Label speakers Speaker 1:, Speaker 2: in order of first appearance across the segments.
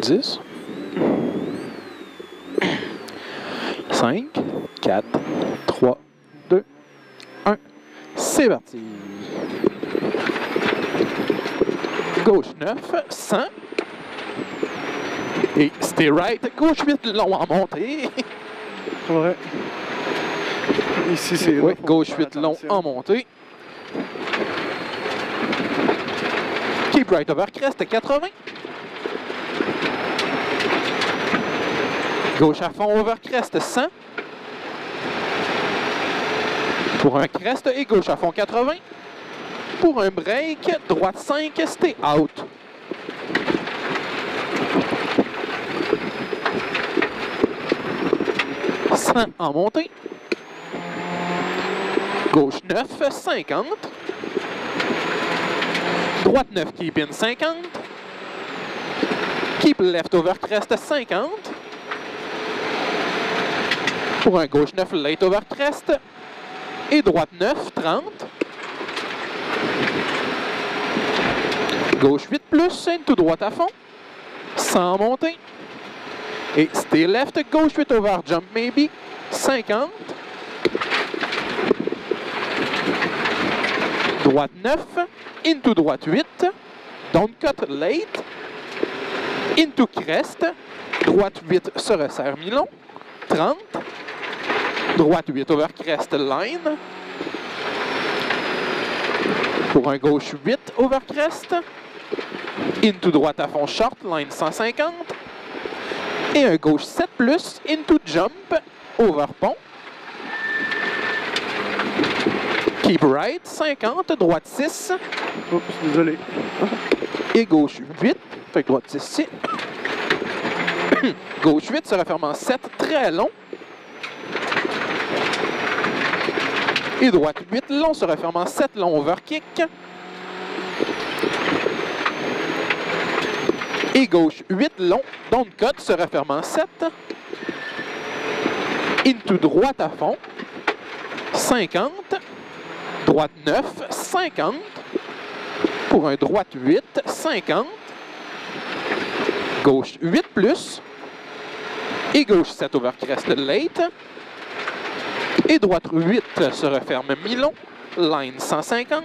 Speaker 1: 10. 5, 4, 3, 2, 1. C'est parti. Gauche 9, 100. Et c'était right. Gauche 8, long en montée.
Speaker 2: Ouais. Ici, c'est...
Speaker 1: Oui, gauche 8, long en montée. Keep right over crest, 80. Gauche à fond over crest, 100. Pour un crest et gauche à fond, 80. Pour un break, droite 5, stay out. En montée. Gauche 9, 50. Droite 9, keep in 50. Keep left over crest 50. Pour un gauche 9, late over crest. Et droite 9, 30. Gauche 8 plus, into droite à fond. 100 montée. Et stay left, gauche 8 over jump maybe. 50. Droite 9, into droite 8. Don't cut late. Into crest. Droite 8 se resserre mi-long. 30. Droite 8 over crest line. Pour un gauche 8 over crest. Into droite à fond short, line 150. Et un gauche 7 plus, into jump, over pont. Keep right, 50, droite 6.
Speaker 2: Oups, désolé.
Speaker 1: Et gauche 8, fait que droite 6 ici. Gauche 8 se referme en 7, très long. Et droite 8, long se referme en 7, long over kick. Et gauche 8, long, don't cut, se referme en 7. Into droite à fond, 50. Droite 9, 50. Pour un droite 8, 50. Gauche 8 plus. Et gauche 7 over crest late. Et droite 8 se referme mi-long, line 150.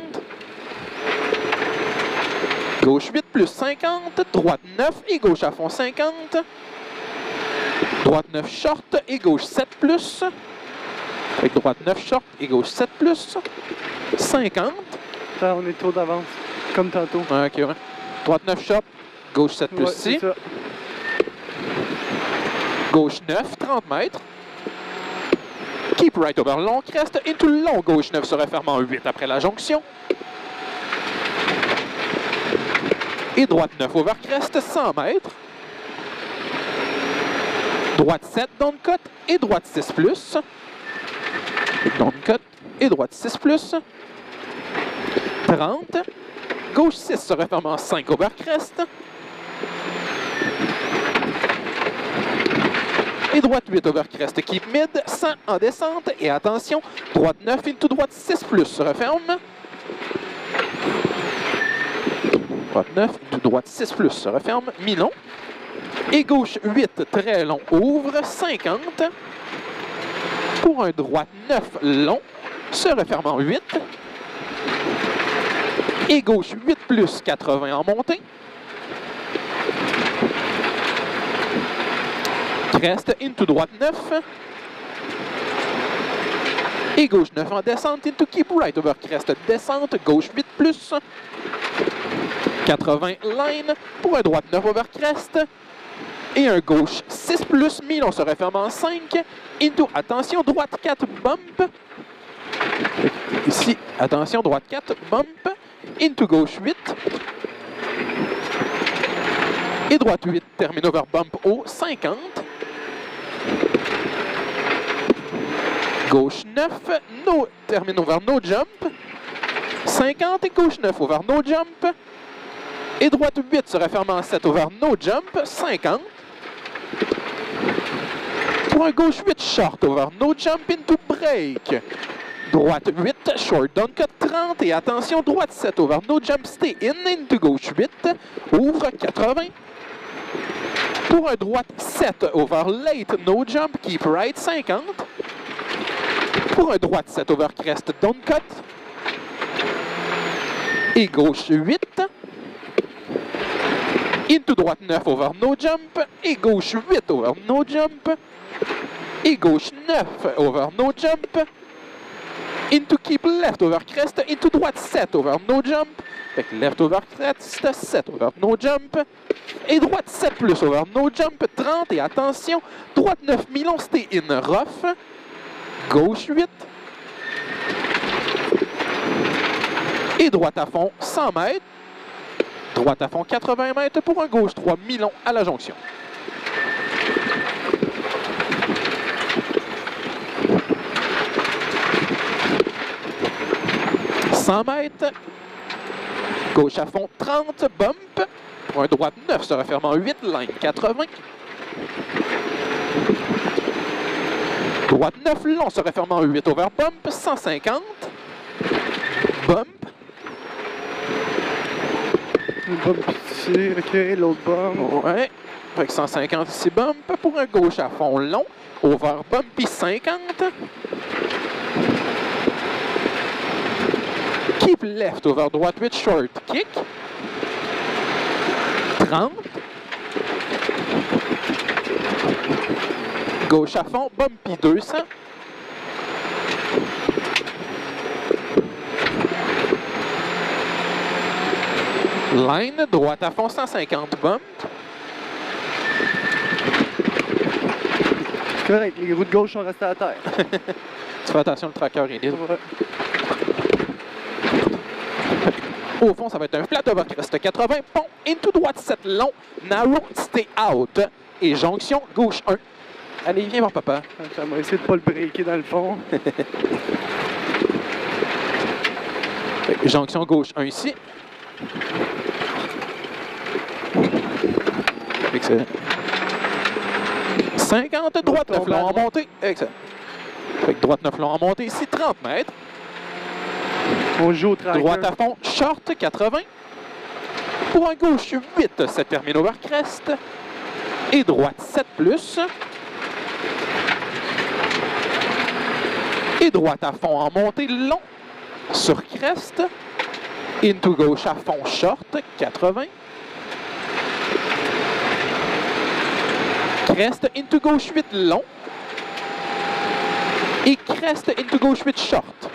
Speaker 1: Gauche 8 plus 50, droite 9 et gauche à fond 50. Droite 9 short et gauche 7 plus. Avec droite 9 short et gauche 7 plus. 50.
Speaker 2: Ah, on est trop d'avance, comme tantôt.
Speaker 1: Ok, ouais. Droite 9 short, gauche 7 plus ici.
Speaker 2: Ça.
Speaker 1: Gauche 9, 30 mètres. Keep right over long crest. Into long gauche 9 se referme en 8 après la jonction. Et droite 9 over crest, 100 mètres. Droite 7, don't cut. Et droite 6 plus. Don't cut. Et droite 6 plus. 30. Gauche 6 se referme en 5 over crest. Et droite 8 over crest, keep mid, 100 en descente. Et attention, droite 9 into droite 6 plus se referme. Droite 9 into droite 6 plus se referme, mi-long. Et gauche 8, très long, ouvre, 50. Pour un droite 9 long, se referme en 8. Et gauche 8 plus, 80 en montée. Crest, into droite 9. Et gauche 9 en descente, into keep right over crest, descente, gauche 8 plus. 80 line, pour un droite 9 over crest. Et un gauche 6 plus, mi-long se referme en 5. Into, attention, droite 4, bump. Ici, attention, droite 4, bump. Into gauche 8. Et droite 8, termine over bump haut, 50. Gauche 9, no, termine over no jump. 50 et gauche 9 over no jump. Et droite 8 se referme en 7 over no jump, 50. Pour un gauche 8 short over no jump into break. Droite 8, short down cut 30 et attention, droite 7 over no jump, stay in into gauche 8, ouvre 80. Pour un droite 7 over late, no jump, keep right 50. Pour un droite 7 over crest, don't cut. Et gauche 8. Into droite 9 over no jump. Et gauche 8 over no jump. Et gauche 9 over no jump. Into keep left over crest. Into droite 7 over no jump. Fait que left over crest, 7 over no jump. Et droite 7 plus over no jump, 30. Et attention, droite 9 mi-long, stay in rough. Gauche 8. Et droite à fond 100 mètres. Droite à fond 80 mètres pour un gauche 3 mi-long à la jonction. « 100 mètres. Gauche à fond 30, bump. Pour un droite 9 se refermant 8, line 80. Droite 9 long se refermant 8 over bump, 150. Bump.
Speaker 2: Le bump ici, ok, l'autre bump.
Speaker 1: Ouais. Avec 150 ici, bump. Pour un gauche à fond long, over bumpy 50. Keep left over droite 8, short kick. 30. Gauche à fond, bumpy 200. Line, droite à fond, 150 bump.
Speaker 2: C'est correct, les roues de gauche sont restées à terre.
Speaker 1: Tu fais attention, le tracker est libre.
Speaker 2: Ouais.
Speaker 1: Au fond, ça va être un flat over crest 80, pont, into droite 7 long, narrow, stay out. Et jonction, gauche 1. Allez, viens voir papa.
Speaker 2: Ça m'a essayé de pas le breaker dans le fond.
Speaker 1: Jonction gauche 1 ici. Excellent. 50, droite 9 long en montée. Excellent. Fait que droite 9 long en montée ici, 30 mètres.
Speaker 2: On joue au tracker.
Speaker 1: Droite à fond, short 80. Pour un gauche 8, ça termine over crest. Et droite 7 plus. Et droite à fond en montée long sur crest. Into gauche à fond short 80. Crest into gauche 8 long. Et crest into gauche 8 short.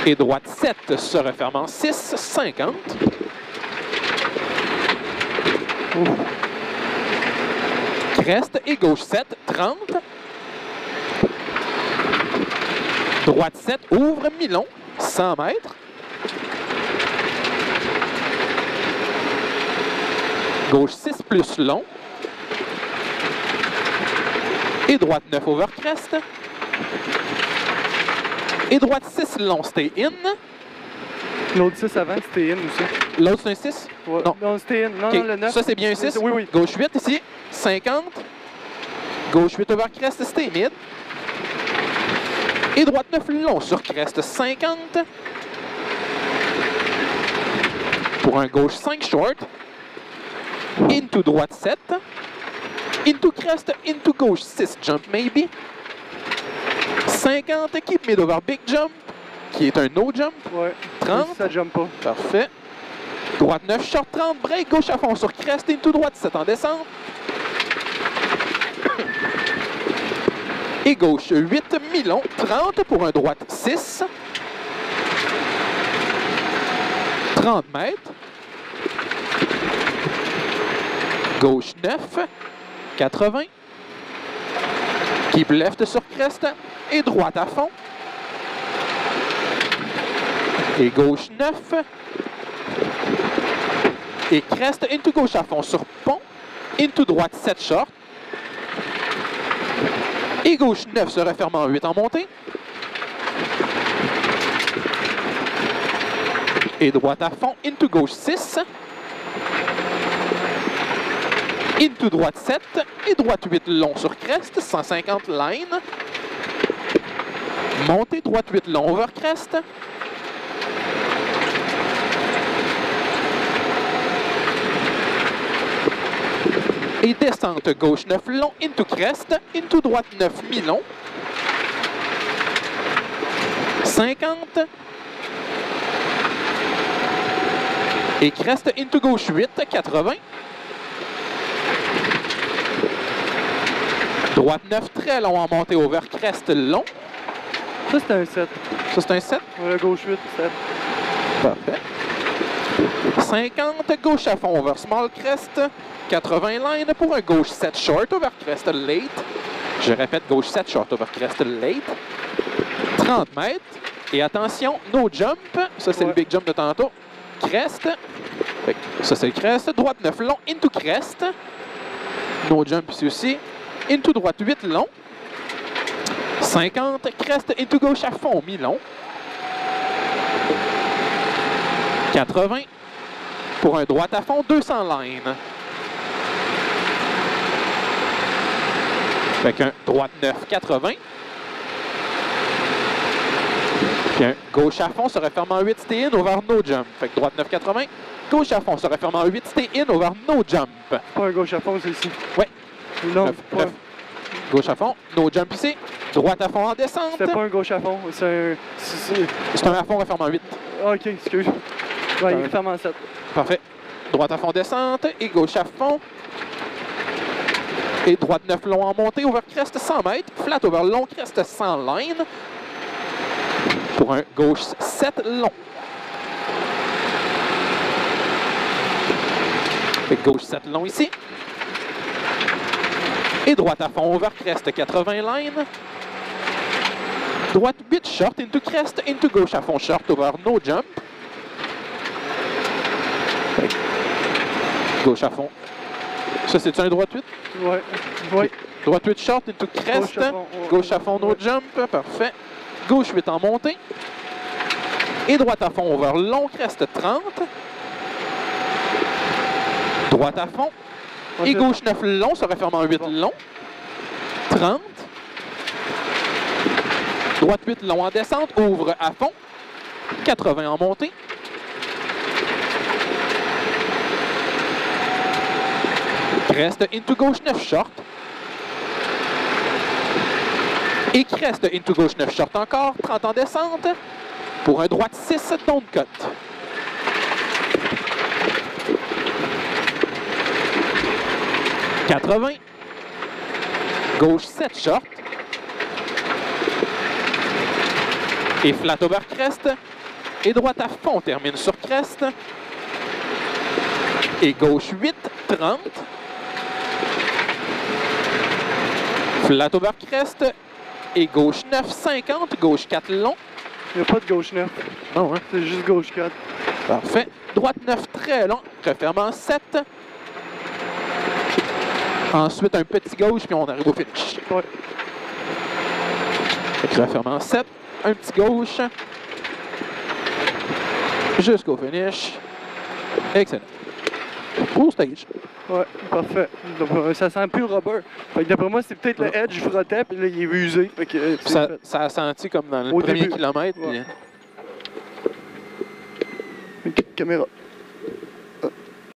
Speaker 1: Et droite 7 se refermant 6, 50. Crest et gauche 7, 30. Droite 7, ouvre mi-long, 100 mètres. Gauche 6 plus long. Et droite 9 over crest. Et droite 6 long, stay in.
Speaker 2: L'autre 6 avant, c'était in aussi.
Speaker 1: L'autre, c'est un 6?
Speaker 2: Ouais.
Speaker 1: Non.
Speaker 2: Non, c'était in. Non,
Speaker 1: OK.
Speaker 2: non, le 9.
Speaker 1: Ça, c'est bien un 6?
Speaker 2: Oui, oui.
Speaker 1: Gauche 8 ici, 50. Gauche 8 over crest, stay mid. Et droite 9 long sur crest, 50. Pour un gauche 5 short. Into droite 7. Into crest, into gauche 6 jump maybe. 50, keep mid over big jump, qui est un no jump.
Speaker 2: Ouais.
Speaker 1: 30.
Speaker 2: Ça jump pas.
Speaker 1: Parfait. Droite 9, short 30, break, gauche à fond sur crest, into droite 7 en descente. Et gauche 8, mi-long, 30 pour un droite 6. 30 mètres. Gauche 9, 80. Keep left sur crest et droite à fond. Et gauche 9. Et crest into gauche à fond sur pont. Into droite 7 short. Et gauche 9 se refermant 8 en montée. Et droite à fond, into gauche 6. Into droite 7. Et droite 8 long sur crest, 150 line. Montée, droite 8 long over crest. Et descente gauche 9 long, into crest, into droite 9 mi-long. 50. Et crest into gauche 8, 80. Droite 9 très long en montée over crest long.
Speaker 2: Ça, c'est un 7.
Speaker 1: Ça, c'est un 7.
Speaker 2: Ouais, gauche 8, 7.
Speaker 1: Parfait. 50, gauche à fond over small crest. 80 line pour un gauche 7 short over crest late. Je répète, gauche 7 short over crest late. 30 mètres. Et attention, no jump. Ça, c'est le big jump de tantôt. Crest. Ça, c'est le crest. Droite 9 long, into crest. No jump ici aussi. Into droite 8 long. 50, crest into gauche à fond, mi-long. 80. Pour un droite à fond, 200 line. Avec un droite 9, 80. Puis un gauche à fond se referme en 8, stay in over no jump. Fait que droite 9, 80. Gauche à fond se referme en 8, stay in over no jump.
Speaker 2: Pas un gauche à fond, c'est ici.
Speaker 1: Ouais.
Speaker 2: Non,
Speaker 1: 9,
Speaker 2: pas.
Speaker 1: 9. Gauche à fond, no jump ici. Droite à fond en descente.
Speaker 2: C'était pas un gauche à fond, c'est un.
Speaker 1: C'est un à fond referme en 8.
Speaker 2: Ah, ok, excuse. Ouais, il ferme en 7.
Speaker 1: Parfait. Droite à fond descente et gauche à fond. Et droite 9 long en montée, over crest 100 mètres. Flat over long crest 100 line. Pour un gauche 7 long. Et gauche 7 long ici. Et droite à fond over crest 80 line. Droite 8 short into crest, into gauche à fond short over no jump. Gauche à fond. Ça, c'est-tu un droite 8?
Speaker 2: Ouais. Ouais.
Speaker 1: Droite 8 short into crest. Gauche à fond, no jump. Parfait. Gauche 8 en montée. Et droite à fond over long crest 30. Droite à fond. Et gauche 9 long, se referme en 8 long. 30. Droite 8 long en descente, ouvre à fond. 80 en montée. Crest into gauche 9 short. Et crest into gauche 9 short encore, 30 en descente. Pour un droite 6, don't cut. « 80. Gauche 7 short. Et flat over crest. Et droite à fond, termine sur crest. Et gauche 8, 30. Flat over crest. Et gauche 9, 50. Gauche 4 long.
Speaker 2: Il n'y a pas de gauche 9.
Speaker 1: Non, hein?
Speaker 2: C'est juste gauche 4.
Speaker 1: Parfait. Droite 9 très long. Referme en 7. Ensuite, un petit gauche, puis on arrive au finish.
Speaker 2: Ouais.
Speaker 1: Referme en 7. Un petit gauche. Jusqu'au finish. Excellent. Full stage.
Speaker 2: Ouais, parfait. Donc, ça sent plus rubber. Fait que d'après moi, c'est peut-être le edge, je frottais, puis là, il est usé. Fait que,
Speaker 1: Ça a senti comme dans le
Speaker 2: Au
Speaker 1: premier
Speaker 2: début.
Speaker 1: kilomètre.
Speaker 2: Ouais.
Speaker 1: Puis...
Speaker 2: Caméra.